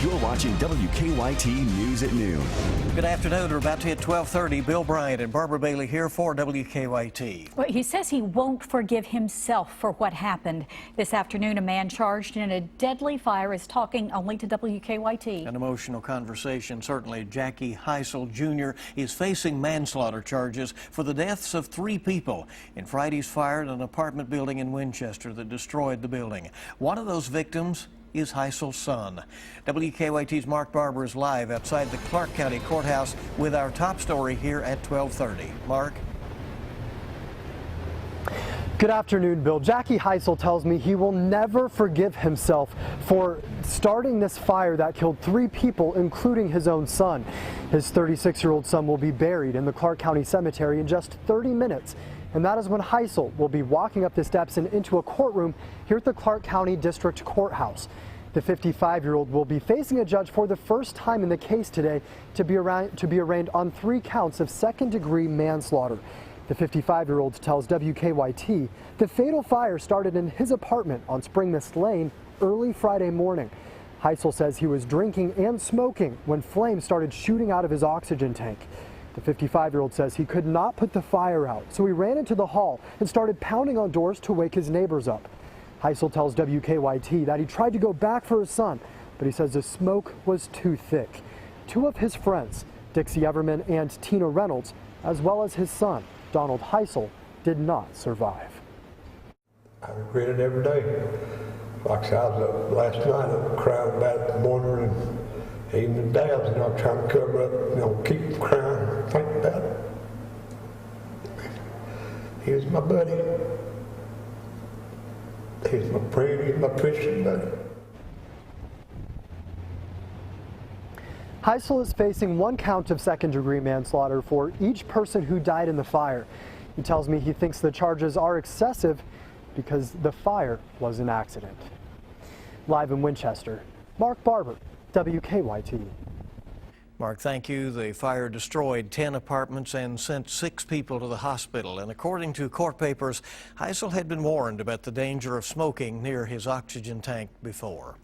You're watching WKYT News at noon. Good afternoon. We're about to hit 12:30. Bill Bryant and Barbara Bailey here for WKYT. Well, he says he won't forgive himself for what happened. This afternoon, a man charged in a deadly fire is talking only to WKYT. An emotional conversation, certainly. Jackie Heisel Jr. is facing manslaughter charges for the deaths of 3 people in Friday's fire at an apartment building in Winchester that destroyed the building. One of those victims is Heisel's son. WKYT's Mark Barber is live outside the Clark County Courthouse with our top story here at 12:30. Mark? Good afternoon, Bill. Jackie Heisel tells me he will never forgive himself for starting this fire that killed 3 people, including his own son. His 36-year-old son will be buried in the Clark County Cemetery in just 30 minutes. And that is when Heisel will be walking up the steps and into a courtroom here at the Clark County District Courthouse. The 55-year-old will be facing a judge for the first time in the case today to be arraigned on 3 counts of second-degree manslaughter. The 55-year-old tells WKYT the fatal fire started in his apartment on Spring Mist Lane early Friday morning. Heisel says he was drinking and smoking when flames started shooting out of his oxygen tank. The 55-year-old says he could not put the fire out, so he ran into the hall and started pounding on doors to wake his neighbors up. Heisel tells WKYT that he tried to go back for his son, but he says the smoke was too thick. 2 of his friends, Dixie Everman and Tina Reynolds, as well as his son, Donald Heisel, did not survive. I regret it every day. Like I said, I was up last night, up crying about it, wondering, even the dads, trying to cover up, keep crying, think about it. He was my buddy. He's my friend, he's my Christian buddy. Heisel is facing 1 count of second-degree manslaughter for each person who died in the fire. He tells me he thinks the charges are excessive because the fire was an accident. Live in Winchester, Mark Barber, WKYT. Mark, thank you. The fire destroyed 10 apartments and sent 6 people to the hospital. And according to court papers, Heisel had been warned about the danger of smoking near his oxygen tank before.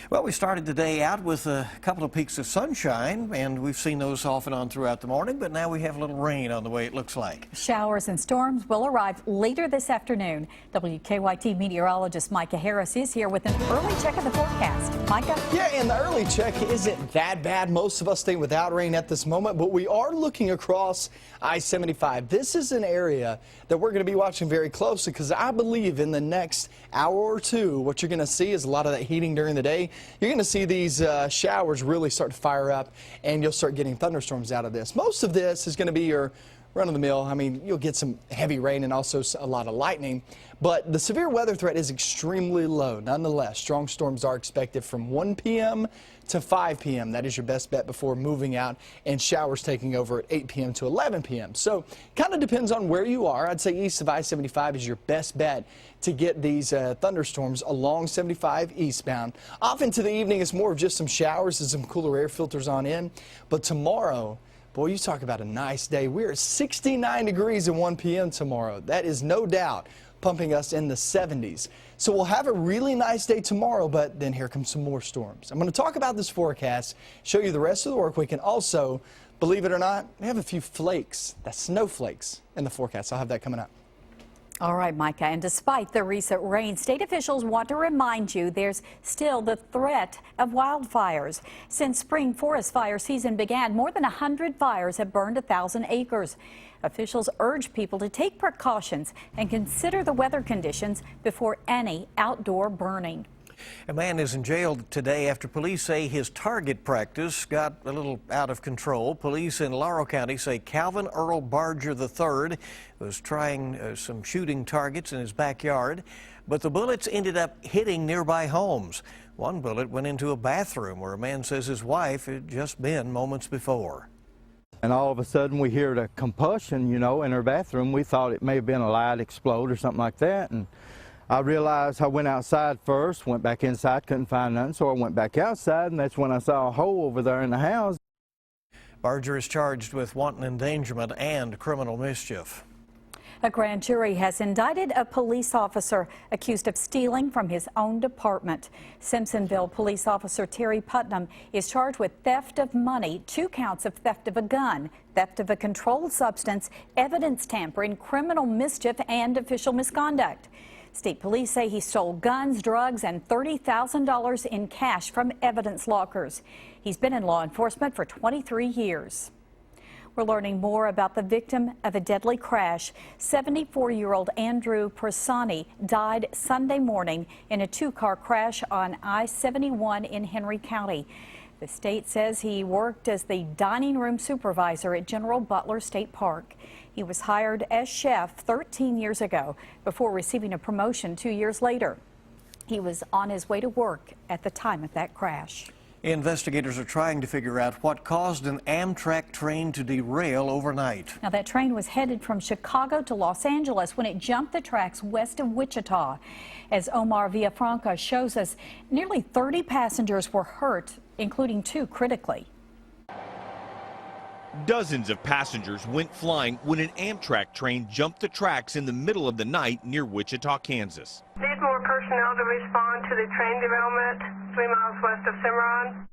Well, we started the day out with a couple of peaks of sunshine, and we've seen those off and on throughout the morning, but now we have a little rain on the way, it looks like. Showers and storms will arrive later this afternoon. WKYT meteorologist Micah Harris is here with an early check of the forecast. Micah? Yeah, and the early check isn't that bad. Most of us stay without rain at this moment, but we are looking across I-75. This is an area that we're going to be watching very closely because I believe in the next hour or 2, what you're going to see is a lot of that heating during the day. You're going to see these showers really start to fire up, and you'll start getting thunderstorms out of this. Most of this is going to be your run-of-the-mill. I mean, you'll get some heavy rain and also a lot of lightning, but the severe weather threat is extremely low. Nonetheless, strong storms are expected from 1 p.m. to 5 p.m. That is your best bet before moving out, and showers taking over at 8 p.m. to 11 p.m. So kind of depends on where you are. I'd say east of I-75 is your best bet to get these thunderstorms along 75 eastbound. Off into the evening, it's more of just some showers and some cooler air filters on in. But tomorrow, boy, you talk about a nice day. We're at 69 degrees at 1 p.m. tomorrow. That is no doubt pumping us in the 70s. So we'll have a really nice day tomorrow, but then here comes some more storms. I'm going to talk about this forecast, show you the rest of the work week, and also, believe it or not, we have a few flakes, that's snowflakes, in the forecast. I'll have that coming up. All right, Micah, and despite the recent rain, state officials want to remind you there's still the threat of wildfires. Since spring forest fire season began, more than 100 fires have burned 1,000 acres. Officials urge people to take precautions and consider the weather conditions before any outdoor burning. A man is in jail today after police say his target practice got a little out of control. Police in Laurel County say Calvin Earl Barger III was trying some shooting targets in his backyard, but the bullets ended up hitting nearby homes. One bullet went into a bathroom where a man says his wife had just been moments before. And all of a sudden we hear the combustion, in her bathroom. We thought it may have been a light explode or something like that. And I realized I went outside first, went back inside, couldn't find nothing, so I went back outside, and that's when I saw a hole over there in the house. Barger is charged with wanton endangerment and criminal mischief. A grand jury has indicted a police officer accused of stealing from his own department. Simpsonville police officer Terry Putnam is charged with theft of money, 2 counts of theft of a gun, theft of a controlled substance, evidence tampering, criminal mischief, and official misconduct. State police say he stole guns, drugs, and $30,000 in cash from evidence lockers. He's been in law enforcement for 23 years. We're learning more about the victim of a deadly crash. 74-year-old Andrew Persani died Sunday morning in a 2-car crash on I-71 in Henry County. The state says he worked as the dining room supervisor at General Butler State Park. He was hired as chef 13 years ago before receiving a promotion 2 years later. He was on his way to work at the time of that crash. Investigators are trying to figure out what caused an Amtrak train to derail overnight. Now, that train was headed from Chicago to Los Angeles when it jumped the tracks west of Wichita. As Omar Villafranca shows us, nearly 30 passengers were hurt, including 2 critically. Dozens of passengers went flying when an Amtrak train jumped the tracks in the middle of the night near Wichita, Kansas. Need more personnel to respond to the train derailment 3 miles west of Cimarron.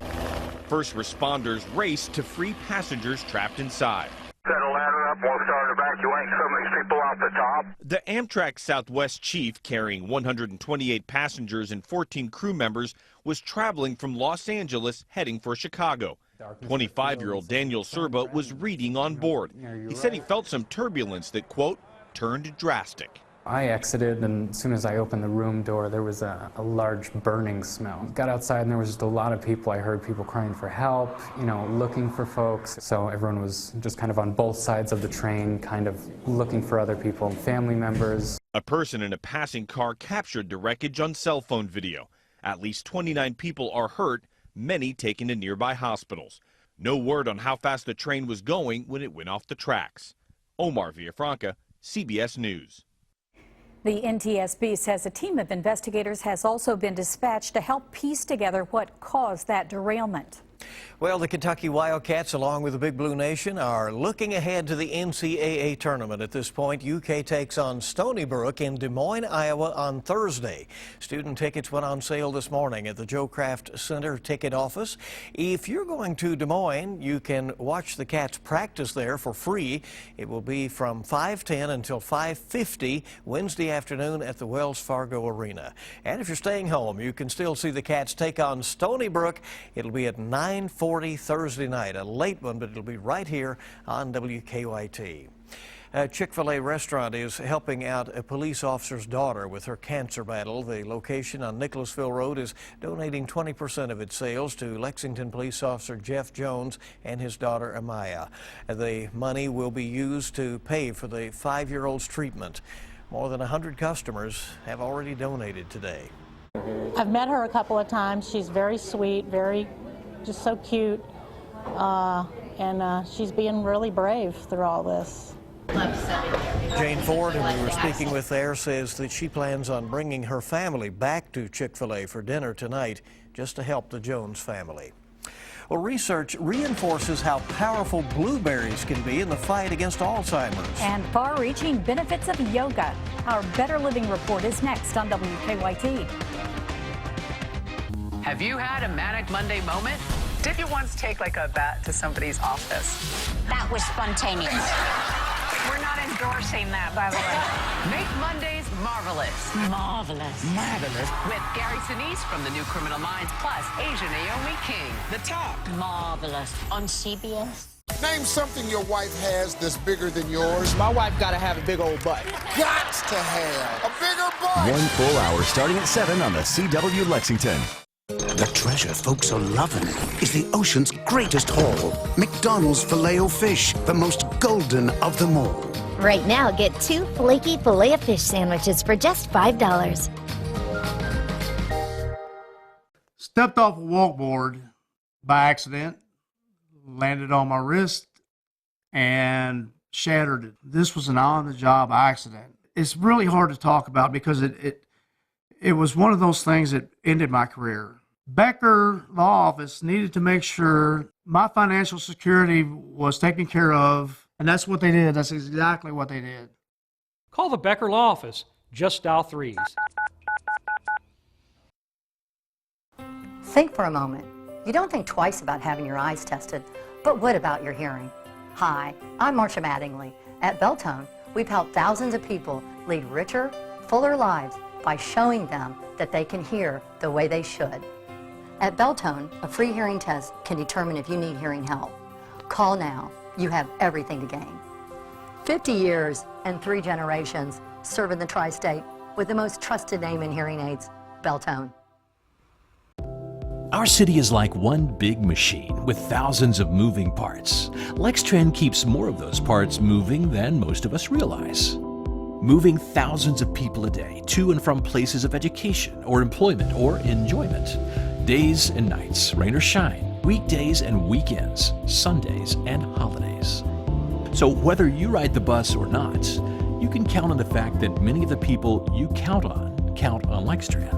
First responders raced to free passengers trapped inside. Set a ladder up, we'll start evacuating some of these people off the top. The Amtrak Southwest chief, carrying 128 passengers and 14 crew members, was traveling from Los Angeles heading for Chicago. 25-year-old Daniel Serba was reading on board. He said he felt some turbulence that, quote, turned drastic. I exited, and as soon as I opened the room door, there was a large burning smell. Got outside, and there was just a lot of people. I heard people crying for help, looking for folks. So everyone was just kind of on both sides of the train, kind of looking for other people, family members. A person in a passing car captured the wreckage on cell phone video. At least 29 people are hurt, many taken to nearby hospitals. No word on how fast the train was going when it went off the tracks. Omar Villafranca, CBS News. The NTSB says a team of investigators has also been dispatched to help piece together what caused that derailment. Well, the Kentucky Wildcats, along with the Big Blue Nation, are looking ahead to the NCAA tournament. At this point, UK takes on Stony Brook in Des Moines, Iowa on Thursday. Student tickets went on sale this morning at the Joe Kraft Center ticket office. If you're going to Des Moines, you can watch the Cats practice there for free. It will be from 5:10 until 5:50 Wednesday afternoon at the Wells Fargo Arena. And if you're staying home, you can still see the Cats take on Stony Brook. It'll be at 9:40 Thursday night, a late one, but it'll be right here on WKYT. A Chick-fil-A restaurant is helping out a police officer's daughter with her cancer battle. The location on Nicholasville Road is donating 20% of its sales to Lexington police officer Jeff Jones and his daughter Amaya. The money will be used to pay for the 5-year-old's treatment. More than 100 customers have already donated today. I've met her a couple of times. She's very sweet, just so cute, and she's being really brave through all this. Jane Ford, who we were speaking with there, says that she plans on bringing her family back to Chick-fil-A for dinner tonight just to help the Jones family. Well, research reinforces how powerful blueberries can be in the fight against Alzheimer's. And far-reaching benefits of yoga. Our Better Living Report is next on WKYT. Have you had a manic Monday moment? Did you once take like a bat to somebody's office? That was spontaneous. We're not endorsing that, by the way. Make Mondays marvelous. Marvelous. Marvelous. With Gary Sinise from the New Criminal Minds, plus Asia Naomi King. The Talk. Marvelous. On CBS. Name something your wife has that's bigger than yours. My wife gotta have a big old butt. Got to have a bigger butt. 1 full hour starting at 7 on the CW Lexington. The treasure folks are loving is the ocean's greatest haul. McDonald's Filet-O-Fish, the most golden of them all. Right now, get 2 flaky Filet-O-Fish sandwiches for just $5. Stepped off a walkboard by accident, landed on my wrist, and shattered it. This was an on-the-job accident. It's really hard to talk about because it was one of those things that ended my career. Becker Law Office needed to make sure my financial security was taken care of, and that's what they did. That's exactly what they did. Call the Becker Law Office. Just dial 3s. Think for a moment. You don't think twice about having your eyes tested, but what about your hearing? Hi, I'm Marcia Mattingly. At Beltone, we've helped thousands of people lead richer, fuller lives by showing them that they can hear the way they should. At Beltone, a free hearing test can determine if you need hearing help. Call now. You have everything to gain. 50 years and 3 generations serving the tri-state with the most trusted name in hearing aids, Beltone. Our city is like one big machine with thousands of moving parts. Lextran keeps more of those parts moving than most of us realize. Moving thousands of people a day to and from places of education or employment or enjoyment. Days and nights, rain or shine, weekdays and weekends, Sundays and holidays. So whether you ride the bus or not, you can count on the fact that many of the people you count on Lextran.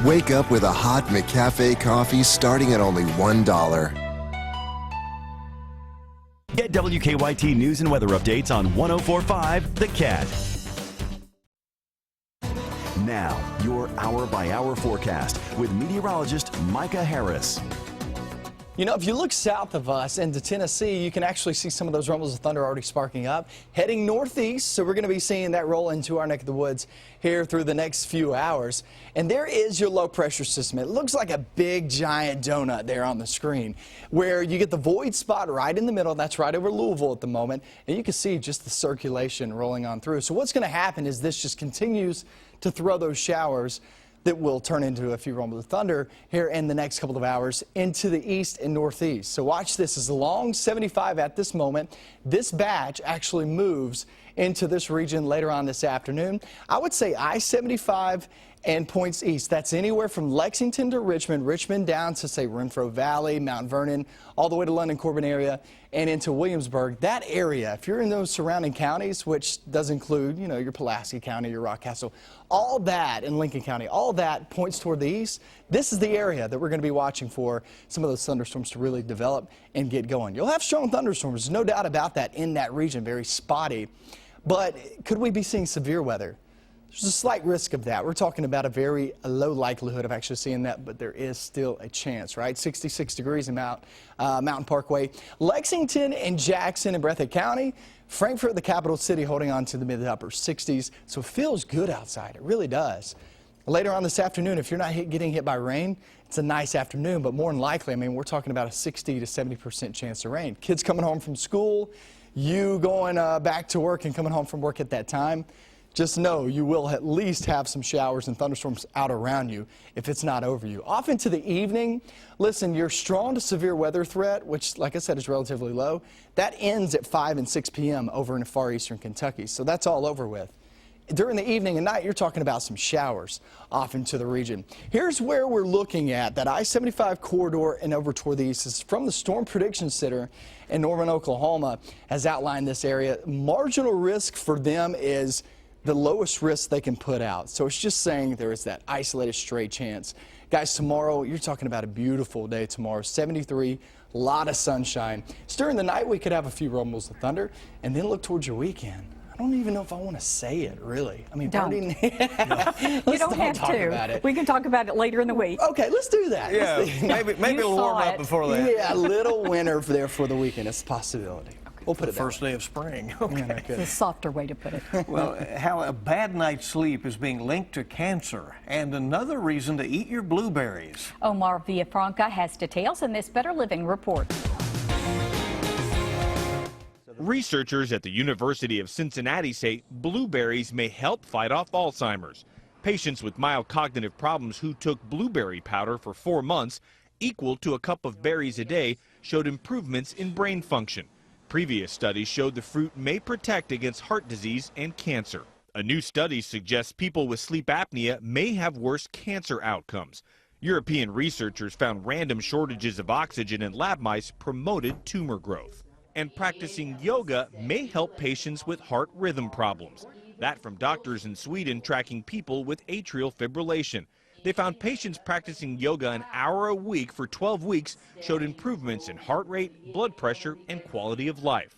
Wake up with a hot McCafe coffee starting at only $1. Get WKYT news and weather updates on 104.5 The Cat. Now, your hour-by-hour forecast with meteorologist Micah Harris. You know, if you look south of us into Tennessee, you can actually see some of those rumbles of thunder already sparking up. Heading northeast, so we're going to be seeing that roll into our neck of the woods here through the next few hours. And there is your low pressure system. It looks like a big giant donut there on the screen where you get the void spot right in the middle. That's right over Louisville at the moment. And you can see just the circulation rolling on through. So what's going to happen is this just continues to throw those showers that will turn into a few rumbles of thunder here in the next couple of hours into the east and northeast. So watch this. As along 75 at this moment, this batch actually moves into this region later on this afternoon. I would say I-75 and points east. That's anywhere from Lexington to Richmond down to, say, Renfro Valley, Mount Vernon, all the way to London, Corbin area, and into Williamsburg. That area, if you're in those surrounding counties, which does include, you know, your Pulaski County, your Rockcastle, all that in Lincoln County, all that points toward the east. This is the area that we're going to be watching for some of those thunderstorms to really develop and get going. You'll have strong thunderstorms, no doubt about that, in that region, very spotty. But could we be seeing severe weather? There's a slight risk of that. We're talking about a very low likelihood of actually seeing that, but there is still a chance, right? 66 degrees in Mountain Parkway. Lexington and Jackson and Breathitt County. Frankfort, the capital city, holding on to the mid to upper 60s. So it feels good outside. It really does. Later on this afternoon, if you're not getting hit by rain, it's a nice afternoon, but more than likely, I mean, we're talking about a 60 to 70% chance of rain. Kids coming home from school, you going back to work and coming home from work at that time. Just know you will at least have some showers and thunderstorms out around you if it's not over you. Off into the evening, listen, your strong to severe weather threat, which, like I said, is relatively low, that ends at 5 and 6 p.m. over in far eastern Kentucky. So that's all over with. During the evening and night, you're talking about some showers off into the region. Here's where we're looking at that I-75 corridor and over toward the east. This is from the Storm Prediction Center in Norman, Oklahoma, has outlined this area. Marginal risk for them is the lowest risk they can put out. So it's just saying there is that isolated stray chance. Guys, tomorrow, you're talking about a beautiful day tomorrow, 73, a lot of sunshine. So during the night, we could have a few rumbles of thunder, and then look towards your weekend. I don't even know if I want to say it, really. I mean, don't. You don't have to. We can talk about it later in the week. Okay, let's do that. Yeah, maybe it'll warm up before that. Yeah, a little winter there for the weekend. It's a possibility. We'll put it first day of spring. Okay. It's a softer way to put it. Well, how a bad night's sleep is being linked to cancer, and another reason to eat your blueberries. Omar Villafranca has details in this Better Living report. Researchers at the University of Cincinnati say blueberries may help fight off Alzheimer's. Patients with mild cognitive problems who took blueberry powder for 4 months, equal to a cup of berries a day, showed improvements in brain function. Previous studies showed the fruit may protect against heart disease and cancer. A new study suggests people with sleep apnea may have worse cancer outcomes. European researchers found random shortages of oxygen in lab mice promoted tumor growth. And practicing yoga may help patients with heart rhythm problems. That from doctors in Sweden tracking people with atrial fibrillation. They found patients practicing yoga an hour a week for 12 weeks showed improvements in heart rate, blood pressure, and quality of life.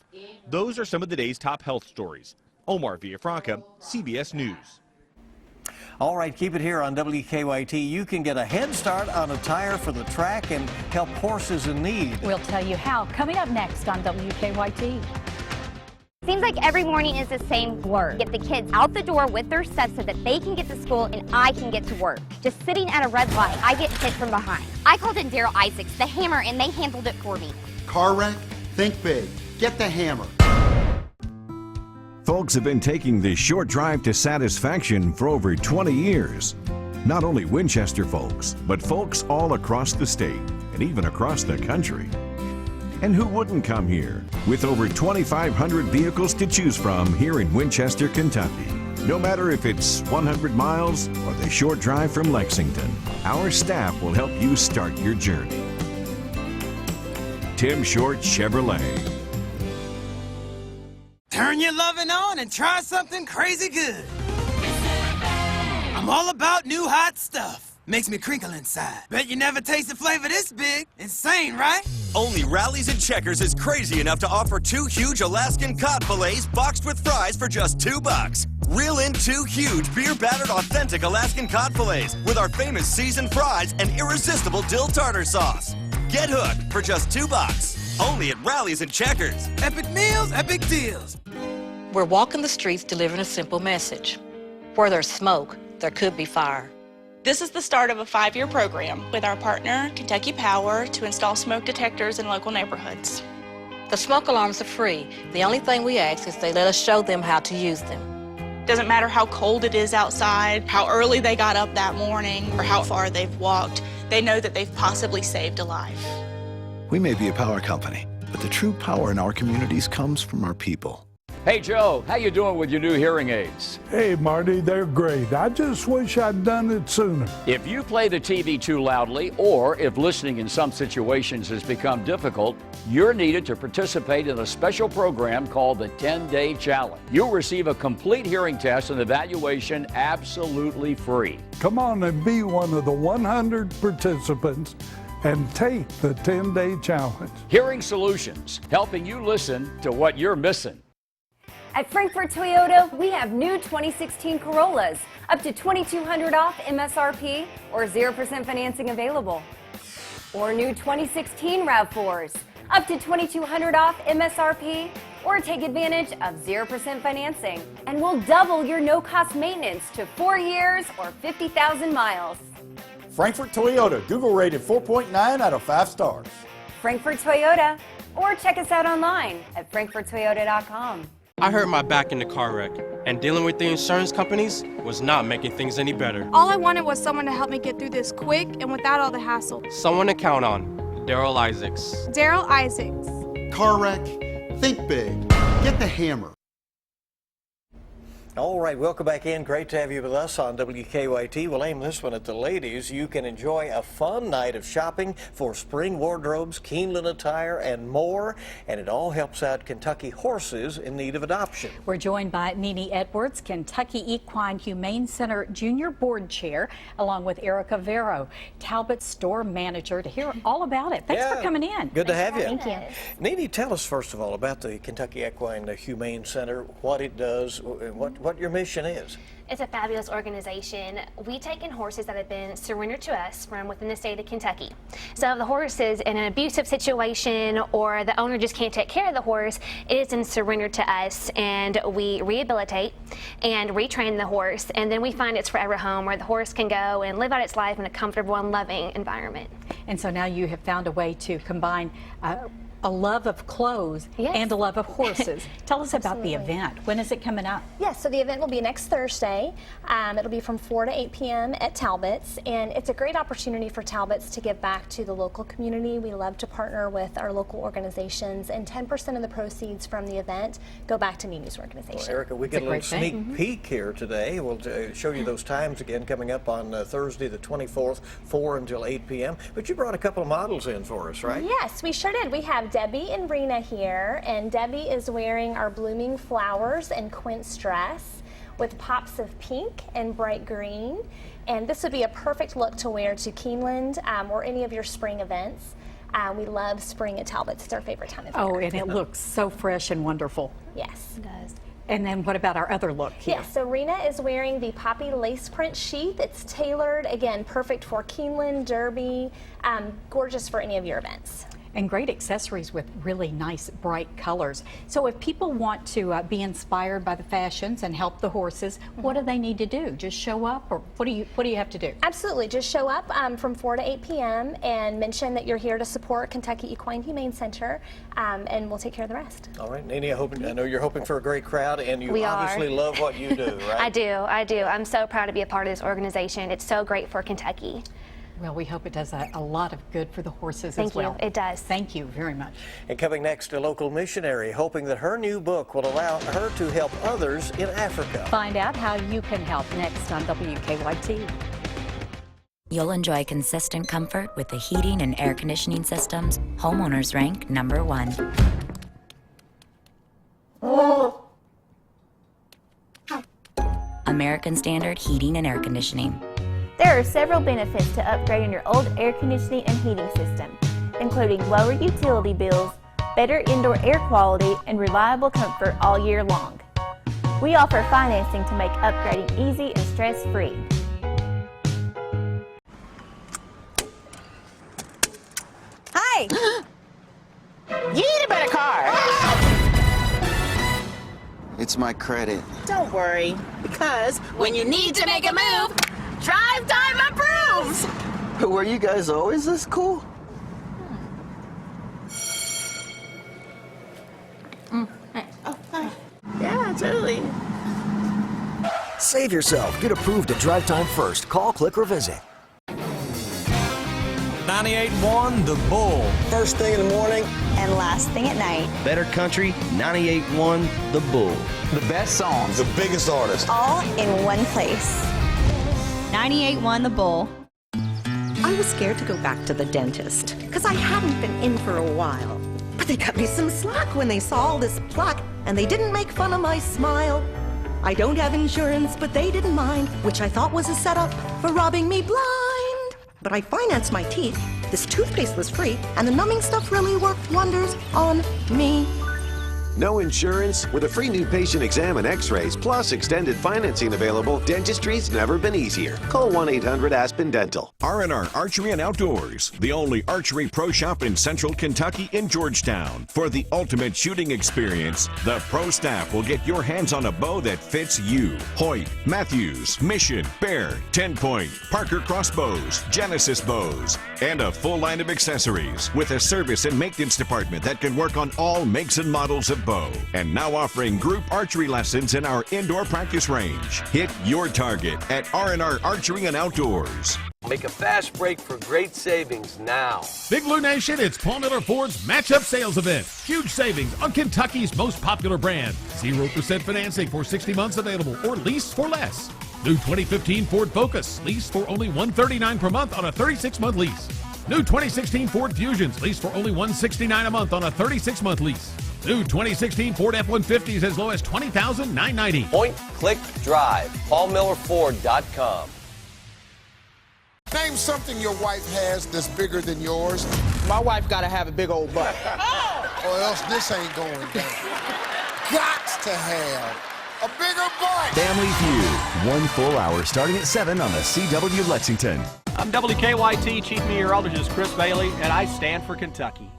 Those are some of the day's top health stories. Omar Villafranca, CBS News. All right, keep it here on WKYT. You can get a head start on a tire for the track and help horses in need. We'll tell you how coming up next on WKYT. Seems like every morning is the same word. Get the kids out the door with their stuff so that they can get to school and I can get to work. Just sitting at a red light, I get hit from behind. I called in Daryl Isaacs, the hammer, and they handled it for me. Car wreck? Think big. Get the hammer. Folks have been taking this short drive to satisfaction for over 20 years. Not only Winchester folks, but folks all across the state and even across the country. And who wouldn't come here? With over 2,500 vehicles to choose from here in Winchester, Kentucky. No matter if it's 100 miles or the short drive from Lexington, our staff will help you start your journey. Tim Short Chevrolet. Turn your loving on and try something crazy good. I'm all about new hot stuff. Makes me crinkle inside. Bet you never tasted flavor this big. Insane, right? Only Rallies and Checkers is crazy enough to offer 2 huge Alaskan cod fillets boxed with fries for just $2. Reel in 2 huge beer-battered authentic Alaskan cod fillets with our famous seasoned fries and irresistible dill tartar sauce. Get hooked for just $2. Only at Rallies and Checkers. Epic meals, epic deals. We're walking the streets delivering a simple message. Where there's smoke, there could be fire. This is the start of a 5-year program with our partner, Kentucky Power, to install smoke detectors in local neighborhoods. The smoke alarms are free. The only thing we ask is they let us show them how to use them. Doesn't matter how cold it is outside, how early they got up that morning, or how far they've walked, they know that they've possibly saved a life. We may be a power company, but the true power in our communities comes from our people. Hey, Joe, how you doing with your new hearing aids? Hey, Marty, they're great. I just wish I'd done it sooner. If you play the TV too loudly, or if listening in some situations has become difficult, you're needed to participate in a special program called the 10-Day Challenge. You'll receive a complete hearing test and evaluation absolutely free. Come on and be one of the 100 participants and take the 10-Day Challenge. Hearing Solutions, helping you listen to what you're missing. At Frankfort Toyota, we have new 2016 Corollas, up to $2,200 off MSRP or 0% financing available. Or new 2016 RAV4s, up to $2,200 off MSRP or take advantage of 0% financing. And we'll double your no-cost maintenance to 4 years or 50,000 miles. Frankfort Toyota, Google rated 4.9 out of 5 stars. Frankfort Toyota, or check us out online at frankforttoyota.com. I hurt my back in the car wreck, and dealing with the insurance companies was not making things any better. All I wanted was someone to help me get through this quick and without all the hassle. Someone to count on. Daryl Isaacs. Daryl Isaacs. Car wreck? Think big. Get the hammer. All right, welcome back in. Great to have you with us on WKYT. We'll aim this one at the ladies. You can enjoy a fun night of shopping for spring wardrobes, Keeneland attire, and more. And it all helps out Kentucky horses in need of adoption. We're joined by Nene Edwards, Kentucky Equine Humane Center Junior Board Chair, along with Erica Vero, Talbot's store manager, to hear all about it. Thanks for coming in. Good to have you. Thank you. Nene, tell us first of all about the Kentucky Equine Humane Center, what it does, what your mission is. It's a fabulous organization. We take in horses that have been surrendered to us from within the state of Kentucky. So if the horse is in an abusive situation or the owner just can't take care of the horse, it is then surrendered to us, and we rehabilitate and retrain the horse, and then we find its forever home where the horse can go and live out its life in a comfortable and loving environment. And so now you have found a way to combine a love of clothes and a love of horses. Tell us about the event. When is it coming up? Yes, so the event will be next Thursday. It'll be from 4 to 8 p.m. at Talbot's, and it's a great opportunity for Talbot's to give back to the local community. We love to partner with our local organizations, and 10% of the proceeds from the event go back to Nene's organization. Well, Erica, we get a little sneak peek here today. We'll show you those times again coming up on Thursday the 24th, 4 until 8 p.m. But you brought a couple of models in for us, right? Yes, we sure did. We have Debbie and Rena here, and Debbie is wearing our blooming flowers and quince dress. with pops of pink and bright green. And this would be a perfect look to wear to Keeneland or any of your spring events. We love spring at Talbot's. It's our favorite time of year. Oh, and it looks so fresh and wonderful. Yes, it does. And then what about our other look here? Yes, so Rena is wearing the poppy lace print sheath. It's tailored, again, perfect for Keeneland, Derby, gorgeous for any of your events. And great accessories with really nice bright colors. So if people want to be inspired by the fashions and help the horses, what do they need to do? Just show up, or what do you have to do? Absolutely, just show up from 4 to 8 p.m. and mention that you're here to support Kentucky Equine Humane Center, and we'll take care of the rest. All right, Nene, I know you're hoping for a great crowd, and you obviously love what you do, right? I do. I'm so proud to be a part of this organization. It's so great for Kentucky. Well, we hope it does a lot of good for the horses as well. Thank you. It does. Thank you very much. And coming next, a local missionary hoping that her new book will allow her to help others in Africa. Find out how you can help next on WKYT. You'll enjoy consistent comfort with the heating and air conditioning systems homeowners rank #1. American Standard Heating and Air Conditioning. There are several benefits to upgrading your old air conditioning and heating system, including lower utility bills, better indoor air quality, and reliable comfort all year long. We offer financing to make upgrading easy and stress-free. Hi! You need a better car! It's my credit. Don't worry, because when you need to make a move, Drive Time approves! Were you guys always this cool? Yeah, totally. Save yourself. Get approved at Drive Time first. Call, click, or visit. 98.1 The Bull. First thing in the morning and last thing at night. Better country, 98.1 The Bull. The best songs. The biggest artists. All in one place. 98.1 The Bull. I was scared to go back to the dentist because I hadn't been in for a while. But they cut me some slack when they saw all this plaque and they didn't make fun of my smile. I don't have insurance, but they didn't mind, which I thought was a setup for robbing me blind. But I financed my teeth, this toothpaste was free, and the numbing stuff really worked wonders on me. No insurance? With a free new patient exam and x-rays, plus extended financing available, dentistry's never been easier. Call 1-800-ASPEN-DENTAL. R&R Archery and Outdoors, the only archery pro shop in central Kentucky in Georgetown. For the ultimate shooting experience, the pro staff will get your hands on a bow that fits you. Hoyt, Matthews, Mission, Bear, 10-point, Parker crossbows, Genesis bows, and a full line of accessories with a service and maintenance department that can work on all makes and models of bow. And now offering group archery lessons in our indoor practice range. Hit your target at R&R Archery and Outdoors. Make a fast break for great savings now. Big Blue Nation, it's Paul Miller Ford's Matchup Sales Event. Huge savings on Kentucky's most popular brand. 0% financing for 60 months available or lease for less. New 2015 Ford Focus, lease for only $139 per month on a 36-month lease. New 2016 Ford Fusions, lease for only $169 a month on a 36-month lease. New 2016 Ford F-150s as low as $20,990. Point, click, drive. PaulMillerFord.com. Name something your wife has that's bigger than yours. My wife gotta have a big old butt. Or else this ain't going down. Gots to have a bigger butt. Family Feud, 1 full hour starting at 7 on the CW Lexington. I'm WKYT Chief Meteorologist Chris Bailey, and I stand for Kentucky.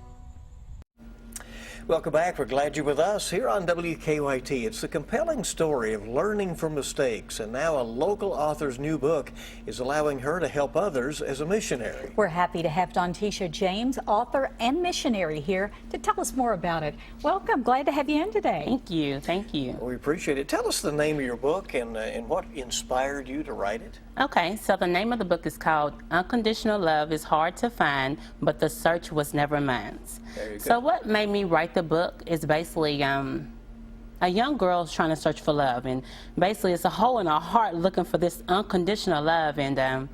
Welcome back. We're glad you're with us here on WKYT. It's the compelling story of learning from mistakes, and now a local author's new book is allowing her to help others as a missionary. We're happy to have Dontisha James, author and missionary, here to tell us more about it. Welcome. Glad to have you in today. Thank you. Thank you. We appreciate it. Tell us the name of your book and what inspired you to write it. Okay, so the name of the book is called Unconditional Love is Hard to Find, but the Search Was Never Mine. There you go. So what made me write the book is basically a young girl's trying to search for love, and basically it's a hole in her heart looking for this unconditional love, and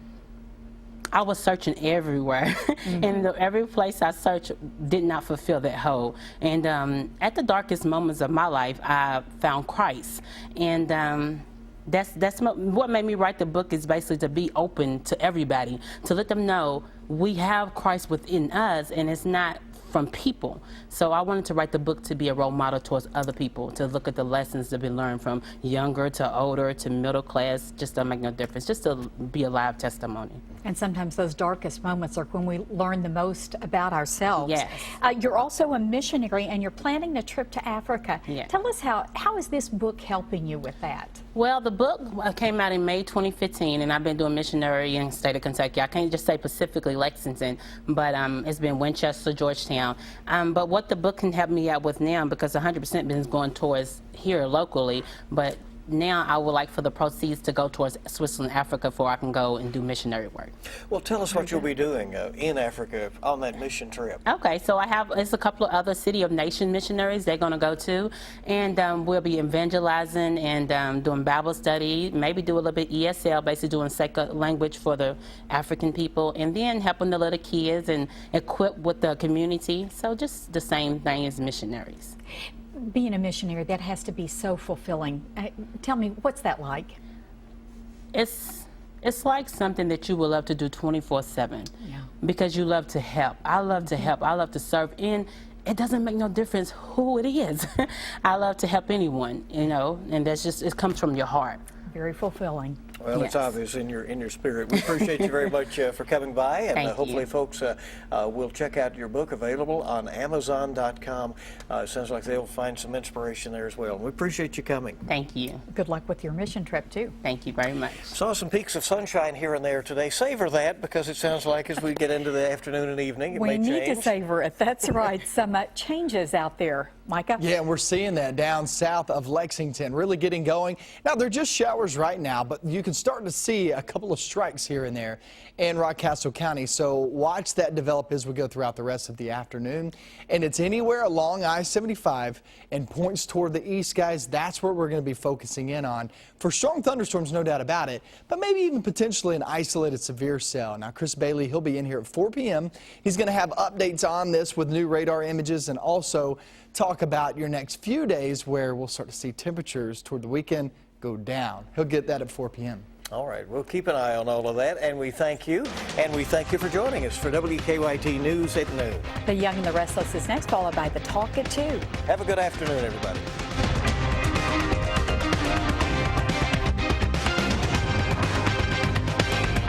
I was searching everywhere, and every place I searched did not fulfill that hole. And at the darkest moments of my life, I found Christ, and what made me write the book is basically to be open to everybody, to let them know we have Christ within us, and it's not from people. So I wanted to write the book to be a role model towards other people, to look at the lessons that have been learned from younger to older to middle class, just to make no difference, just to be a live testimony. And sometimes those darkest moments are when we learn the most about ourselves. Yes. You're also a missionary, and you're planning a trip to Africa. Yes. Tell us how is this book helping you with that? Well, the book came out in May 2015, and I've been doing missionary in the state of Kentucky. I can't just say specifically Lexington, but it's been Winchester, Georgetown. But what the book can help me out with now, because 100% been going towards here locally, but now I would like for the proceeds to go towards Switzerland, Africa, before I can go and do missionary work. Well, tell us what you'll be doing in Africa on that mission trip. Okay, so it's a couple of other City of Nation missionaries they're going to go to, and we'll be evangelizing and doing Bible study, maybe do a little bit ESL, basically doing second language for the African people, and then helping the little kids and equip with the community. So just the same thing as missionaries. Being a missionary, that has to be so fulfilling. Tell me, what's that like? It's like something that you would love to do 24/7, because you love to help. I love to help. I love to serve, and it doesn't make no difference who it is. I love to help anyone, and that's just, it comes from your heart. Very fulfilling. Well, Yes. it's obvious in your spirit. We appreciate you very much for coming by, and Thank hopefully you. folks will check out your book, available on Amazon.com. It sounds like they'll find some inspiration there as well. We appreciate you coming. Thank you. Good luck with your mission trip, too. Thank you very much. Saw some peaks of sunshine here and there today. Savor that, because it sounds like as we get into the afternoon and evening, it We may need change. to savor it. That's right. Some changes out there. Micah? Yeah, and we're seeing that down south of Lexington, really getting going. Now, they're just showers right now, but you can start to see a couple of strikes here and there in Rockcastle County. So watch that develop as we go throughout the rest of the afternoon. And it's anywhere along I-75 and points toward the east, guys. That's where we're going to be focusing in on for strong thunderstorms, no doubt about it, but maybe even potentially an isolated severe cell. Now, Chris Bailey, he'll be in here at 4 p.m. He's going to have updates on this with new radar images, and also talk about your next few days where we'll start to see temperatures toward the weekend go down. He'll get that at 4 p.m. All right, we'll keep an eye on all of that, and we thank you. And we thank you for joining us for WKYT News at noon. The Young and the Restless is next, followed by The Talk at 2. Have a good afternoon, everybody.